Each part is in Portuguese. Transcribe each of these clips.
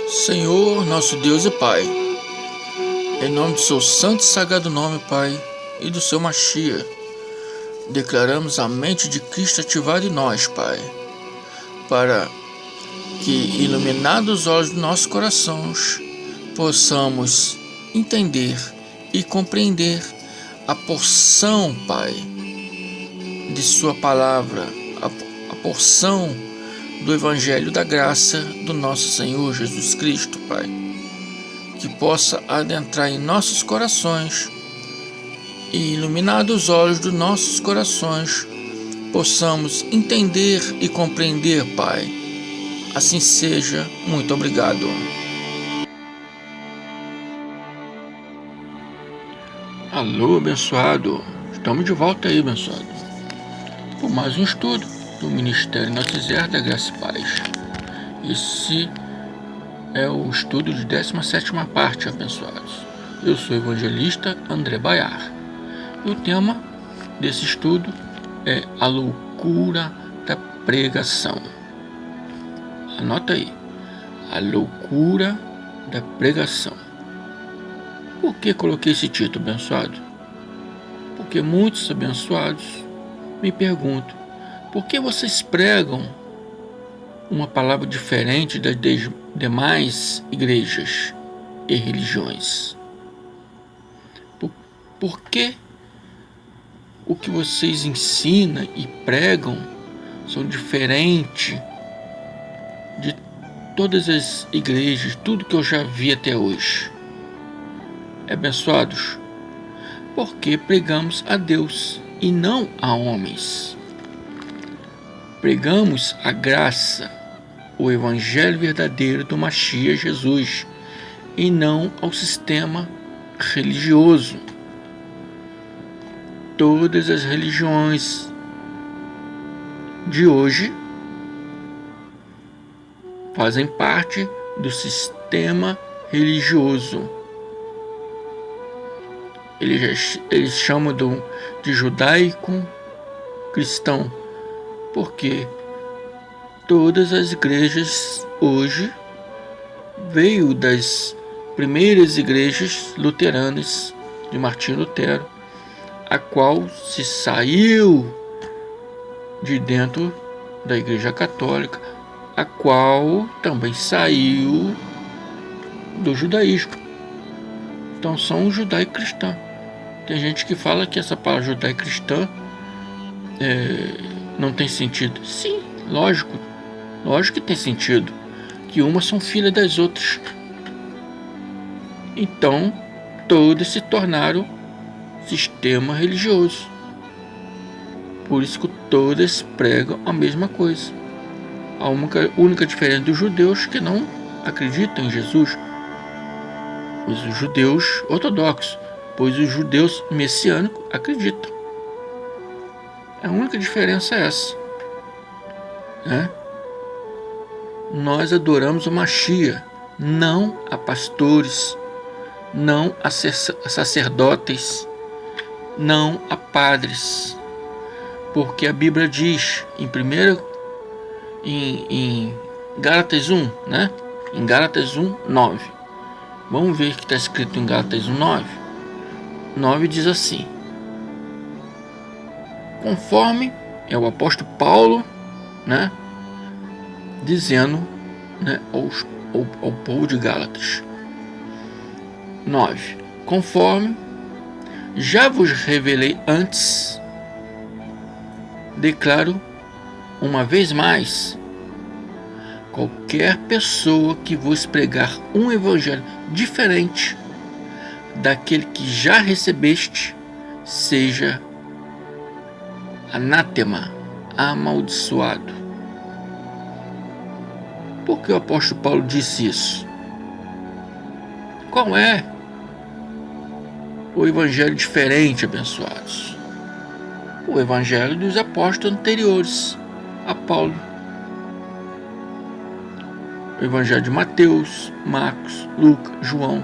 Senhor, nosso Deus e Pai, em nome do seu santo e sagrado nome, Pai, e do seu Machia, declaramos a mente de Cristo ativada em nós, Pai, para que, iluminados os olhos dos nossos corações, possamos entender e compreender a porção, Pai, de sua palavra, a porção do Evangelho da graça do nosso Senhor Jesus Cristo, Pai, que possa adentrar em nossos corações e, iluminados os olhos dos nossos corações, possamos entender e compreender, Pai. Assim seja. Muito obrigado. Alô, abençoado. Estamos de volta aí, abençoado, por mais um estudo do Ministério Notiziar da Graça e Paz. Esse é o estudo de 17ª parte, abençoados. Eu sou o evangelista André Baiar. E o tema desse estudo é a loucura da pregação. Anota aí, a loucura da pregação. Por que coloquei esse título, abençoado? Porque muitos abençoados me perguntam: por que vocês pregam uma palavra diferente das demais igrejas e religiões? Por que o que vocês ensinam e pregam são diferentes de todas as igrejas, tudo que eu já vi até hoje? Abençoados, porque pregamos a Deus e não a homens. Pregamos a graça, o evangelho verdadeiro do Machia Jesus, e não ao sistema religioso. Todas as religiões de hoje fazem parte do sistema religioso. Eles chamam de judaico cristão, porque todas as igrejas hoje veio das primeiras igrejas luteranas de Martinho Lutero, a qual se saiu de dentro da Igreja Católica, a qual também saiu do judaísmo. Então são judaico-cristãos. Tem gente que fala que essa palavra judaico-cristã não tem sentido. Sim, lógico que tem sentido, que umas são filhas das outras. Então todas se tornaram sistema religioso. Por isso que todas pregam a mesma coisa. A única diferença dos judeus que não acreditam em Jesus, os judeus ortodoxos, pois os judeus messiânicos acreditam. A única diferença é essa, né? Nós adoramos o Machia, não a pastores, não a sacerdotes, não a padres, porque a Bíblia diz em Gálatas 1, né? Em Gálatas 1, 9. Vamos ver o que está escrito em Gálatas 1, 9. 9 diz assim: conforme é o apóstolo Paulo, né, dizendo, né, ao povo de Gálatas. 9. Conforme já vos revelei antes, declaro uma vez mais: qualquer pessoa que vos pregar um evangelho diferente daquele que já recebeste, seja anátema, amaldiçoado. Por que o apóstolo Paulo disse isso? Qual é o evangelho diferente, abençoados? O evangelho dos apóstolos anteriores a Paulo. O evangelho de Mateus, Marcos, Lucas, João,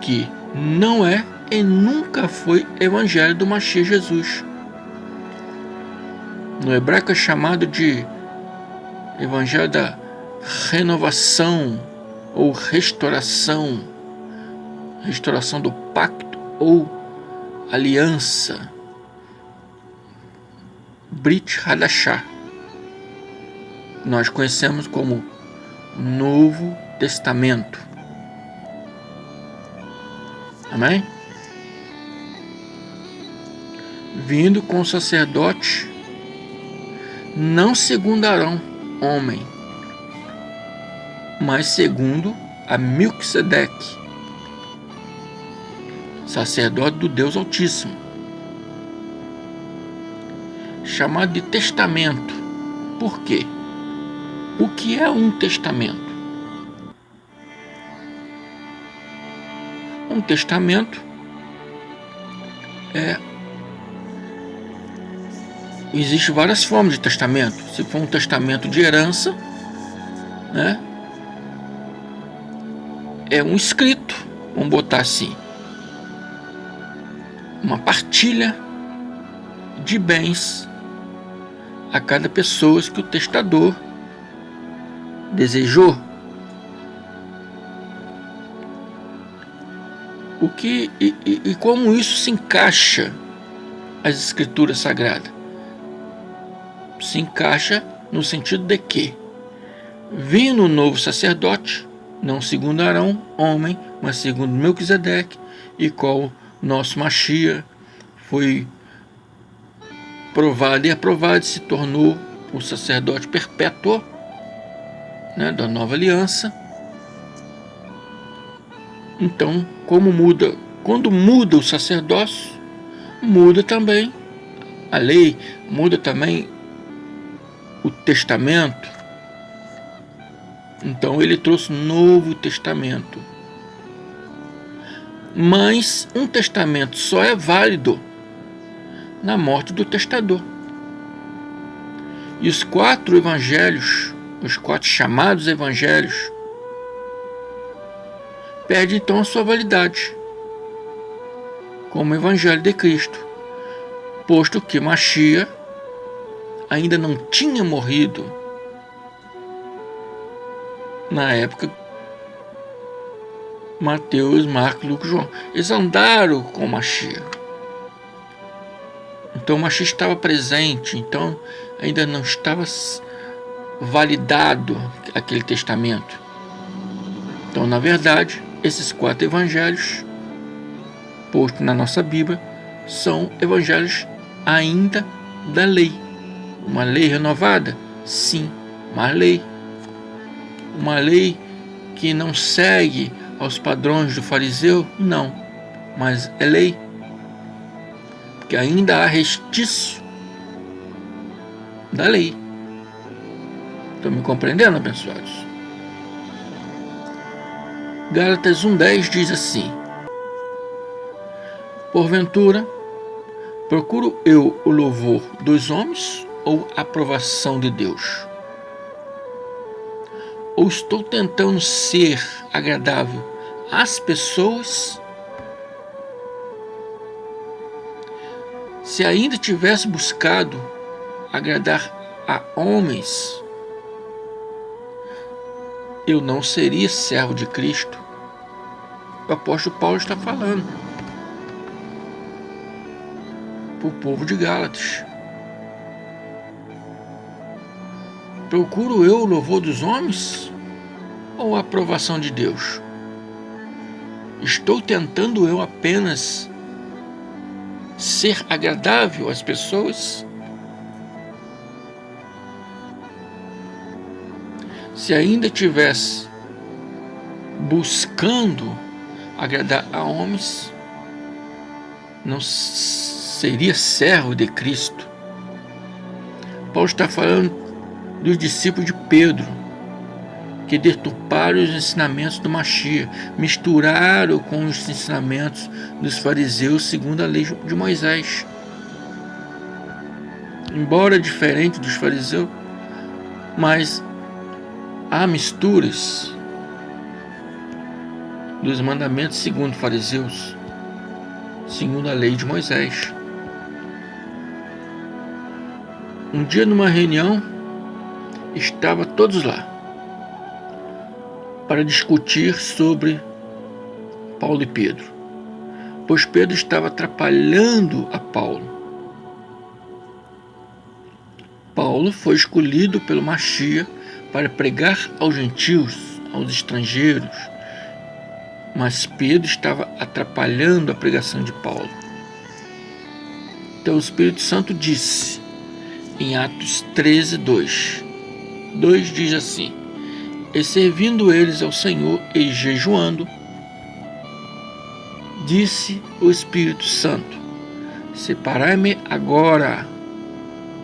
que não é e nunca foi evangelho do Machia Jesus. No hebraico é chamado de evangelho da renovação ou restauração do pacto ou aliança, Brit Hadashah, nós conhecemos como Novo Testamento. Amém? Vindo com o sacerdote, não segundo Arão, homem, mas segundo a Melquisedeque, sacerdote do Deus Altíssimo, chamado de testamento. Por quê? O que é um testamento? Um testamento existe várias formas de testamento. Se for um testamento de herança, né, é um escrito, vamos botar assim, uma partilha de bens a cada pessoa que o testador desejou. E como isso se encaixa às Escrituras Sagradas? Se encaixa no sentido de que, vindo o novo sacerdote, não segundo Arão, homem, mas segundo Melquisedeque, e qual nosso Mashiach foi provado e aprovado, se tornou o sacerdote perpétuo, né, da nova aliança. Então, quando muda o sacerdócio, muda também a lei, muda também o testamento. Então ele trouxe um novo testamento. Mas um testamento só é válido na morte do testador. E os 4 evangelhos, os 4 chamados evangelhos, perdem então a sua validade como evangelho de Cristo, posto que Mashiach ainda não tinha morrido na época. Mateus, Marcos, Lucas, João, eles andaram com Mashiach. Então Mashiach estava presente, então ainda não estava validado aquele testamento. Então, na verdade, esses 4 evangelhos postos na nossa Bíblia são evangelhos ainda da lei. Uma lei renovada? Sim, uma lei. Uma lei que não segue aos padrões do fariseu? Não, mas é lei. Porque ainda há restício da lei. Estão me compreendendo, abençoados? Gálatas 1:10 diz assim: porventura, procuro eu o louvor dos homens ou a aprovação de Deus? Ou estou tentando ser agradável às pessoas? Se ainda tivesse buscado agradar a homens, eu não seria servo de Cristo. O apóstolo Paulo está falando para o povo de Gálatas. Procuro eu o louvor dos homens ou a aprovação de Deus? Estou tentando eu apenas ser agradável às pessoas? Se ainda tivesse buscando agradar a homens, não seria servo de Cristo. Paulo está falando dos discípulos de Pedro, que deturparam os ensinamentos do Mashiach, misturaram com os ensinamentos dos fariseus segundo a lei de Moisés. Embora diferente dos fariseus, mas há misturas dos mandamentos segundo os fariseus, segundo a lei de Moisés. Um dia, numa reunião, estavam todos lá, para discutir sobre Paulo e Pedro, pois Pedro estava atrapalhando a Paulo. Paulo foi escolhido pelo Machia para pregar aos gentios, aos estrangeiros, mas Pedro estava atrapalhando a pregação de Paulo. Então o Espírito Santo disse, em Atos 13:2 diz assim: e servindo eles ao Senhor e jejuando, disse o Espírito Santo: separai-me agora.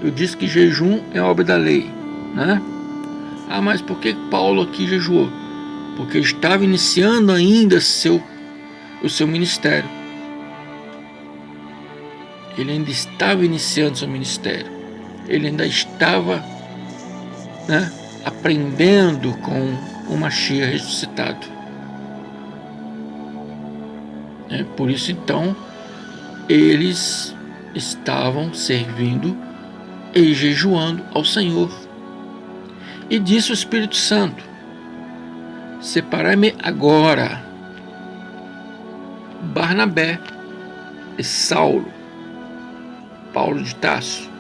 Eu disse que jejum é obra da lei, né? Mas por que Paulo aqui jejuou? Porque estava iniciando ainda o seu ministério. Ele ainda estava iniciando seu ministério. Ele ainda estava, né, aprendendo com o Machia ressuscitado. Por isso, então, eles estavam servindo e jejuando ao Senhor. E disse o Espírito Santo: separai-me agora Barnabé e Saulo, Paulo de Tarso,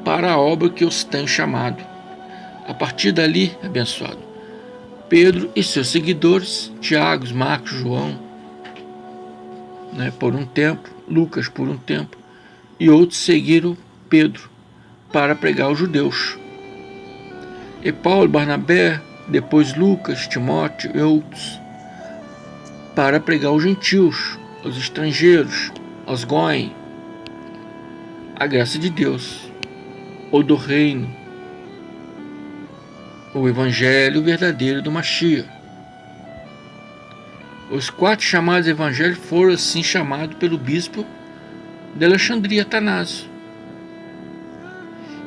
para a obra que os tenho chamado. A partir dali, abençoado, Pedro e seus seguidores, Tiago, Marcos, João, por um tempo, Lucas por um tempo, e outros seguiram Pedro para pregar aos judeus. E Paulo, Barnabé, depois Lucas, Timóteo e outros, para pregar aos gentios, aos estrangeiros, aos goim, a graça de Deus, ou do reino, o evangelho verdadeiro do Machia. Os 4 chamados evangelhos foram assim chamados pelo bispo de Alexandria, Atanásio.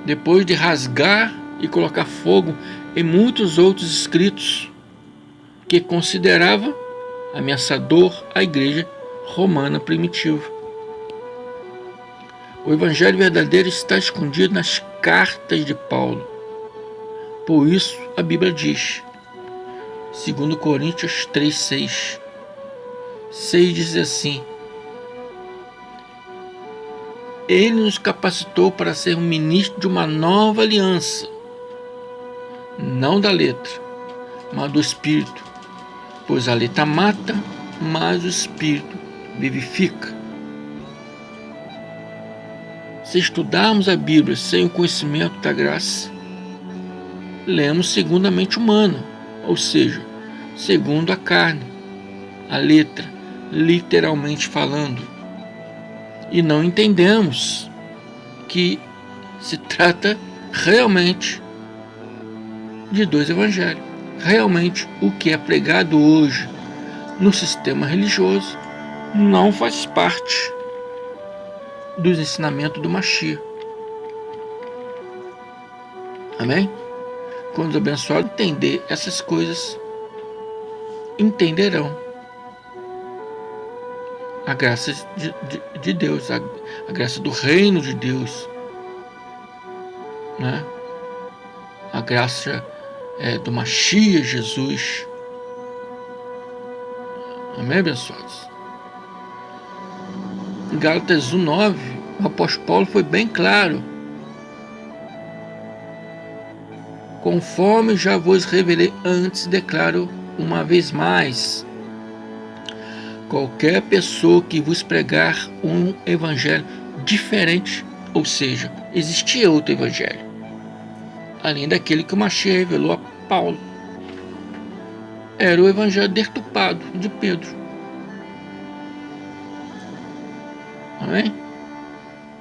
Depois de rasgar e colocar fogo em muitos outros escritos que considerava ameaçador à igreja romana primitiva. O evangelho verdadeiro está escondido nas cartas de Paulo. Por isso a Bíblia diz, 2 Coríntios 3:6 diz assim: ele nos capacitou para ser um ministro de uma nova aliança, não da letra, mas do Espírito, pois a letra mata, mas o Espírito vivifica. Se estudarmos a Bíblia sem o conhecimento da graça, lemos segundo a mente humana, ou seja, segundo a carne, a letra, literalmente falando, e não entendemos que se trata realmente de 2 evangelhos. Realmente o que é pregado hoje no sistema religioso não faz parte dos ensinamentos do Machia. Amém? Quando os abençoados entender essas coisas, entenderão a graça de Deus, a graça do reino de Deus, né? A graça do Machia Jesus. Amém, abençoados? Em Gálatas 1:9, o apóstolo Paulo foi bem claro: conforme já vos revelei antes, declaro uma vez mais: qualquer pessoa que vos pregar um evangelho diferente, ou seja, existia outro evangelho, além daquele que o Machia revelou a Paulo, era o evangelho deturpado de Pedro. Amém?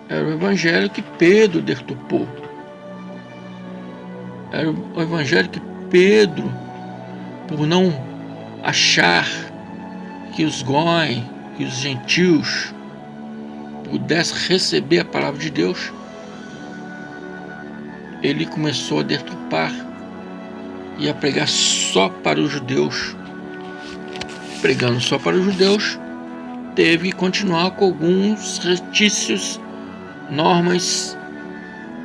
Era o evangelho que Pedro deturpou. Era o evangelho que Pedro, por não achar que os goim, que os gentios pudessem receber a palavra de Deus, ele começou a deturpar e a pregar só para os judeus. Pregando só para os judeus, teve que continuar com alguns retícios, normas,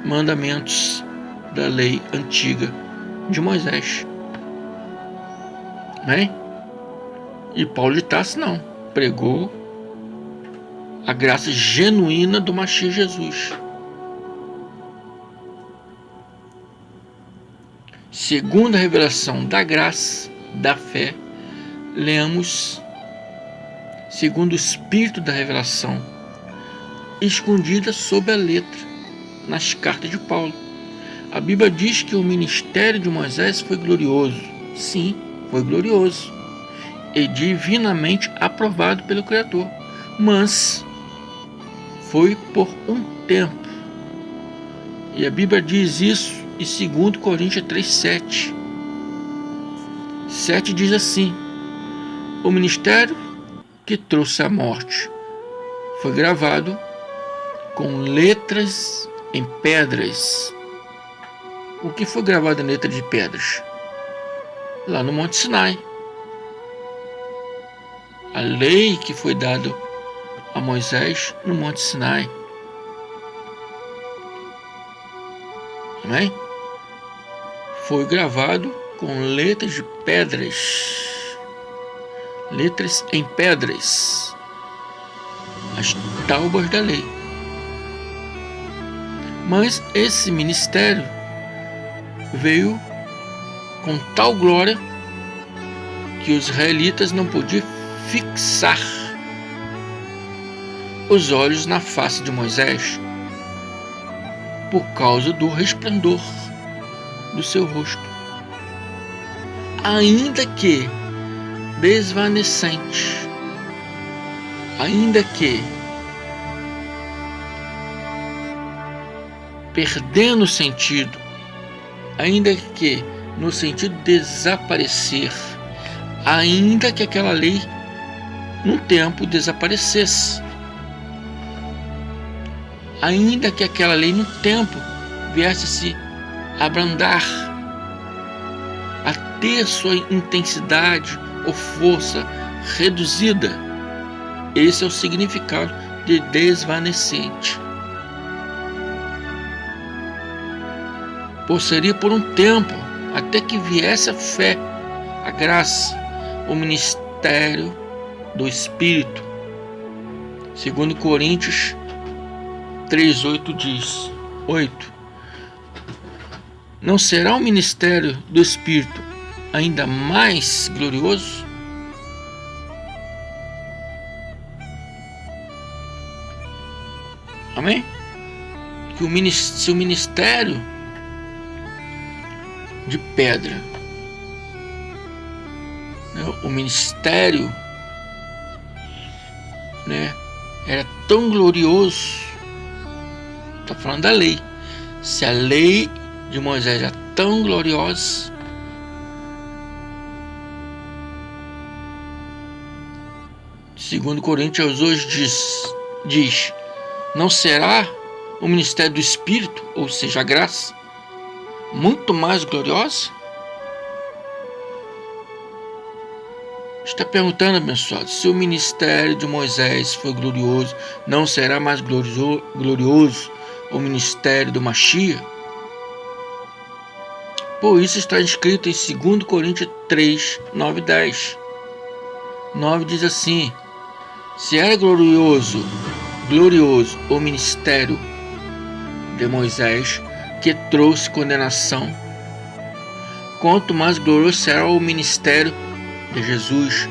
mandamentos da lei antiga de Moisés. né? E Paulo de Tarso não, pregou a graça genuína do Messias Jesus. Segundo a revelação da graça, da fé, lemos segundo o Espírito da revelação, escondida sob a letra, nas cartas de Paulo. A Bíblia diz que o ministério de Moisés foi glorioso. Sim, foi glorioso e divinamente aprovado pelo Criador, mas foi por um tempo. E a Bíblia diz isso em 2 Coríntios 3:7. 7 diz assim: o ministério que trouxe a morte foi gravado com letras em pedras. O que foi gravado em letras de pedras? Lá no Monte Sinai. A lei que foi dada a Moisés no Monte Sinai. Amém? Foi gravado com letras de pedras. Letras em pedras. As tábuas da lei. Mas esse ministério veio com tal glória que os israelitas não podiam fixar os olhos na face de Moisés por causa do resplendor do seu rosto, ainda que desvanecente, ainda que perdendo o sentido, ainda que no sentido de desaparecer, ainda que aquela lei num tempo desaparecesse, ainda que aquela lei no tempo viesse a se abrandar, a ter sua intensidade ou força reduzida. Esse é o significado de desvanecente. Seria por um tempo, até que viesse a fé, a graça, o ministério do Espírito. 2 Coríntios 3:8 diz: 8. Não será o ministério do Espírito ainda mais glorioso? Amém? Se o ministério de pedra, o ministério, era tão glorioso, está falando da lei. Se a lei de Moisés é tão gloriosa, segundo Coríntios 2 diz: não será o ministério do Espírito, ou seja, a graça, muito mais gloriosa? Está perguntando, abençoado, se o ministério de Moisés foi glorioso, não será mais glorioso o ministério do Messias? Por isso está escrito em 2 Coríntios 3, 9 e 10. 9 diz assim: se era glorioso o ministério de Moisés, que trouxe condenação, quanto mais glorioso será o ministério de Jesus,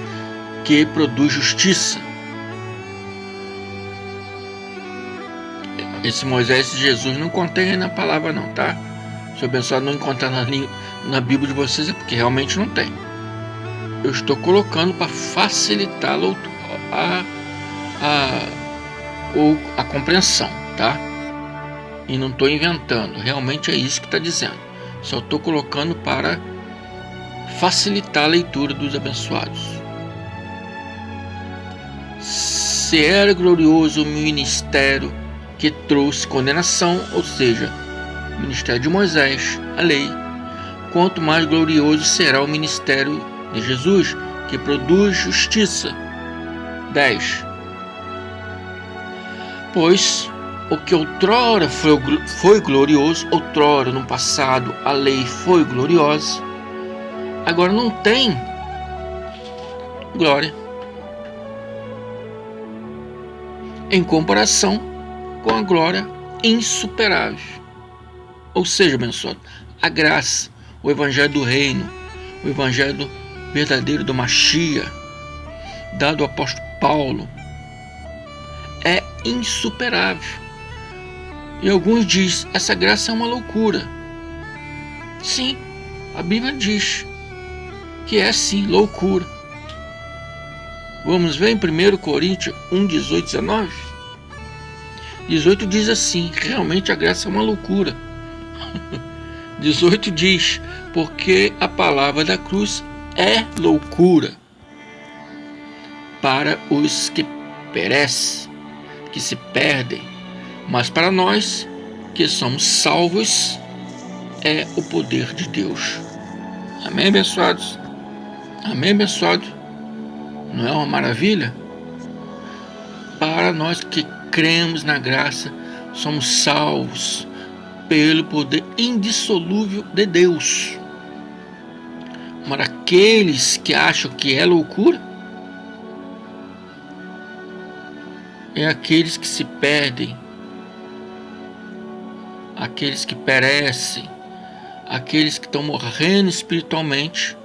que produz justiça. Esse Moisés e Jesus não contém na palavra não, tá? Se o abençoado não encontrar na Bíblia de vocês, é porque realmente não tem. Eu estou colocando para facilitar a compreensão, tá? E não estou inventando, realmente é isso que está dizendo. Só estou colocando para facilitar a leitura dos abençoados. Se era glorioso o ministério que trouxe condenação, ou seja, o ministério de Moisés, a lei, quanto mais glorioso será o ministério de Jesus, que produz justiça. 10. Pois o que outrora foi glorioso, outrora no passado a lei foi gloriosa, agora não tem glória, em comparação com a glória insuperável. Ou seja, abençoado, a graça, o evangelho do reino, o evangelho verdadeiro do Mashiach, dado ao apóstolo Paulo, é insuperável. E alguns dizem, essa graça é uma loucura. Sim, a Bíblia diz que é sim loucura. Vamos ver em 1 Coríntios 1, 18, 19? 18 diz assim, realmente a graça é uma loucura. 18 diz, porque a palavra da cruz é loucura para os que perecem, que se perdem, mas para nós que somos salvos é o poder de Deus. Amém, abençoados? Amém, abençoado? Não é uma maravilha? Para nós que cremos na graça, somos salvos pelo poder indissolúvel de Deus. Mas aqueles que acham que é loucura, é aqueles que se perdem, aqueles que perecem, aqueles que estão morrendo espiritualmente,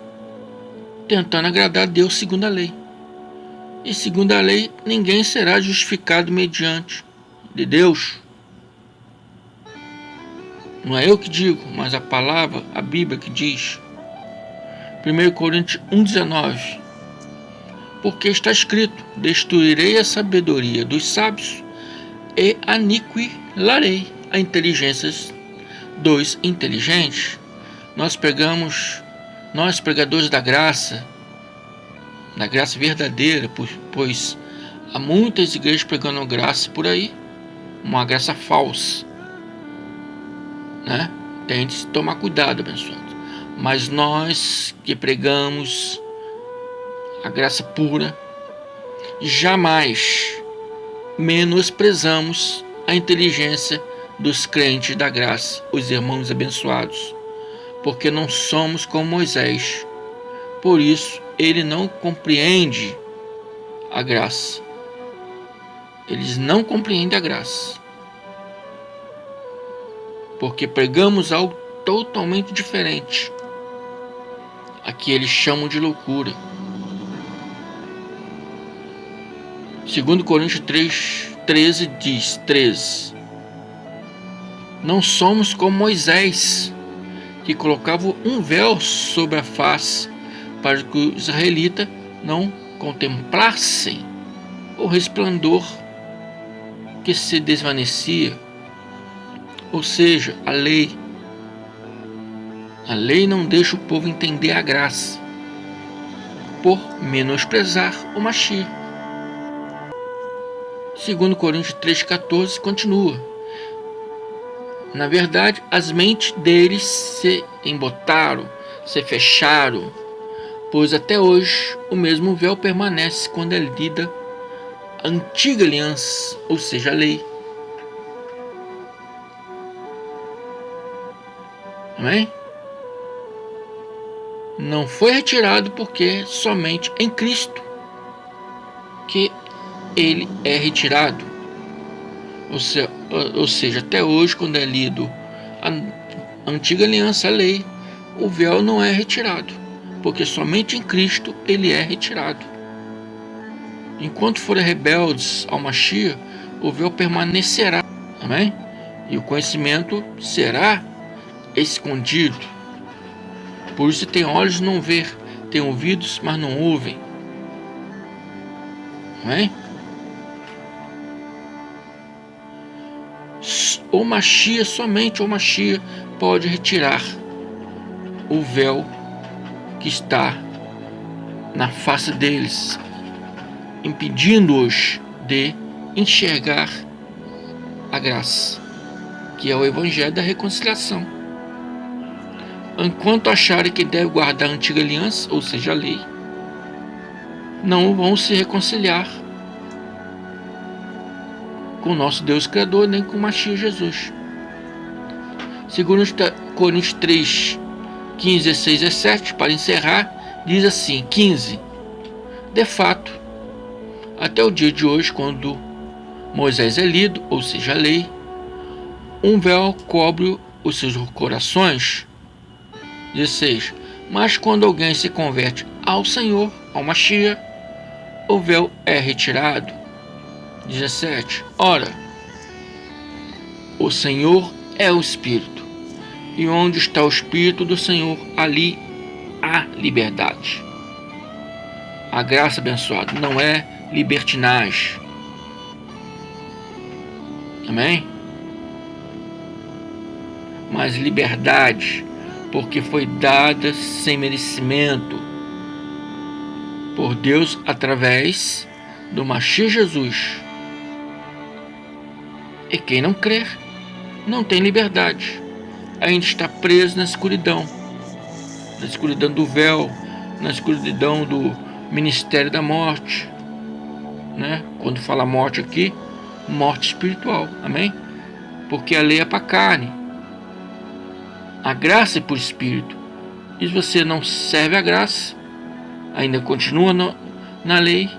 tentando agradar a Deus segundo a lei. E segundo a lei, ninguém será justificado mediante de Deus. Não é eu que digo, mas a palavra, a Bíblia que diz. 1 Coríntios 1,19. Porque está escrito, destruirei a sabedoria dos sábios e aniquilarei a inteligência dos inteligentes. Nós pregadores da graça verdadeira, pois há muitas igrejas pregando graça por aí, uma graça falsa, né? Tem de se tomar cuidado, abençoado. Mas nós que pregamos a graça pura, jamais menosprezamos a inteligência dos crentes da graça, os irmãos abençoados, porque não somos como Moisés. Por isso, ele não compreende a graça. Eles não compreendem a graça, porque pregamos algo totalmente diferente. Aqui eles chamam de loucura. 2 Coríntios 3:13 diz, 13. Não somos como Moisés, que colocava um véu sobre a face, para que os israelitas não contemplassem o resplendor que se desvanecia. Ou seja, a lei não deixa o povo entender a graça, por menosprezar o Mashiach. 2 Coríntios 3,14 continua. Na verdade, as mentes deles se embotaram, se fecharam, pois até hoje o mesmo véu permanece quando é lida a antiga aliança, ou seja, a lei. Amém? Não foi retirado porque somente em Cristo que ele é retirado. Ou seja, até hoje, quando é lido a antiga aliança, a lei, o véu não é retirado, porque somente em Cristo ele é retirado. Enquanto forem rebeldes ao Mashiach, o véu permanecerá. Amém? E o conhecimento será escondido. Por isso tem olhos não ver, tem ouvidos, mas não ouvem. Amém? O Mashiach, somente o Mashiach pode retirar o véu que está na face deles, impedindo-os de enxergar a graça, que é o evangelho da reconciliação. Enquanto acharem que devem guardar a antiga aliança, ou seja, a lei, não vão se reconciliar com o nosso Deus Criador, nem com o Mashiach Jesus. 2 Coríntios 3, 15, 16 e 17, para encerrar, diz assim, 15. De fato, até o dia de hoje, quando Moisés é lido, ou seja, a lei, um véu cobre os seus corações. 16. Mas quando alguém se converte ao Senhor, ao Mashiach, o véu é retirado. 17. Ora, o Senhor é o Espírito, e onde está o Espírito do Senhor, ali há liberdade. A graça, abençoada, não é libertinagem. Amém? Mas liberdade, porque foi dada sem merecimento por Deus através do Mashiach Jesus. E quem não crer não tem liberdade. Ainda está preso na escuridão do véu, na escuridão do ministério da morte, né? Quando fala morte aqui, morte espiritual, amém? Porque a lei é para a carne, a graça é por espírito. E se você não serve a graça, ainda continua na lei,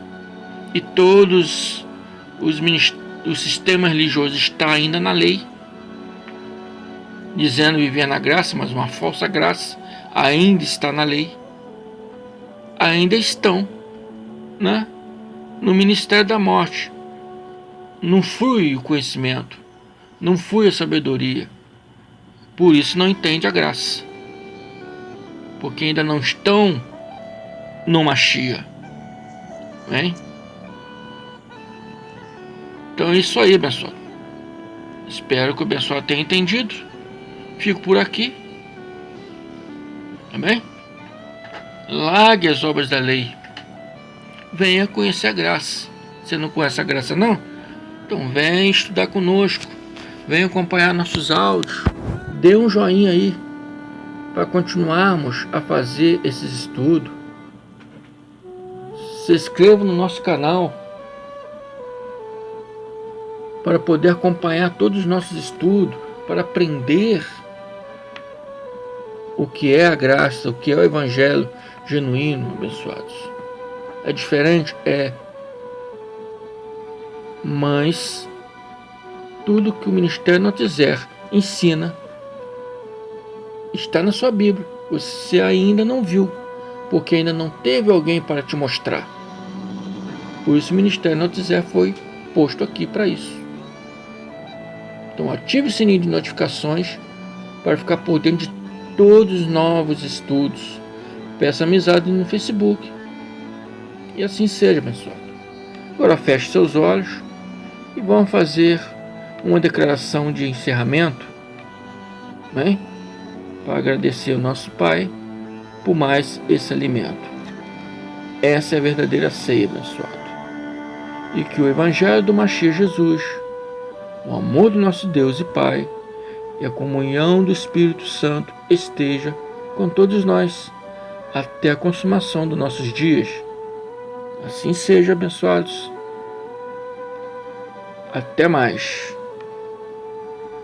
e todos os sistemas religiosos estão ainda na lei, dizendo viver na graça, mas uma falsa graça ainda está na lei. Ainda estão, né, no ministério da morte. Não flui o conhecimento, não flui a sabedoria. Por isso não entende a graça, porque ainda não estão no Mashiach, né? Então é isso aí, abençoado. Espero que o abençoado tenha entendido. Fico por aqui. Amém? Largue as obras da lei. Venha conhecer a graça. Você não conhece a graça, não? Então vem estudar conosco. Venha acompanhar nossos áudios. Dê um joinha aí para continuarmos a fazer esses estudos. Se inscreva no nosso canal para poder acompanhar todos os nossos estudos, para aprender o que é a graça, o que é o evangelho genuíno, abençoados. É diferente? É. Mas tudo que o Ministério Notizer ensina está na sua Bíblia. Você ainda não viu, porque ainda não teve alguém para te mostrar. Por isso o Ministério Notizer foi posto aqui para isso. Então ative o sininho de notificações para ficar por dentro de todos os novos estudos. Peça amizade no Facebook. E assim seja, abençoado. Agora feche seus olhos e vamos fazer uma declaração de encerramento, né? Para agradecer ao nosso Pai por mais esse alimento. Essa é a verdadeira ceia, abençoado. E que o Evangelho do Mashiach Jesus, o amor do nosso Deus e Pai e a comunhão do Espírito Santo esteja com todos nós até a consumação dos nossos dias. Assim seja, abençoados. Até mais.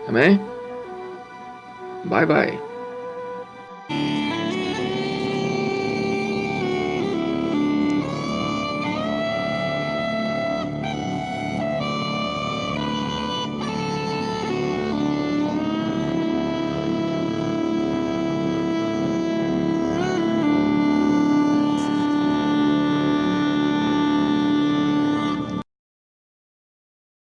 Amém? Bye, bye.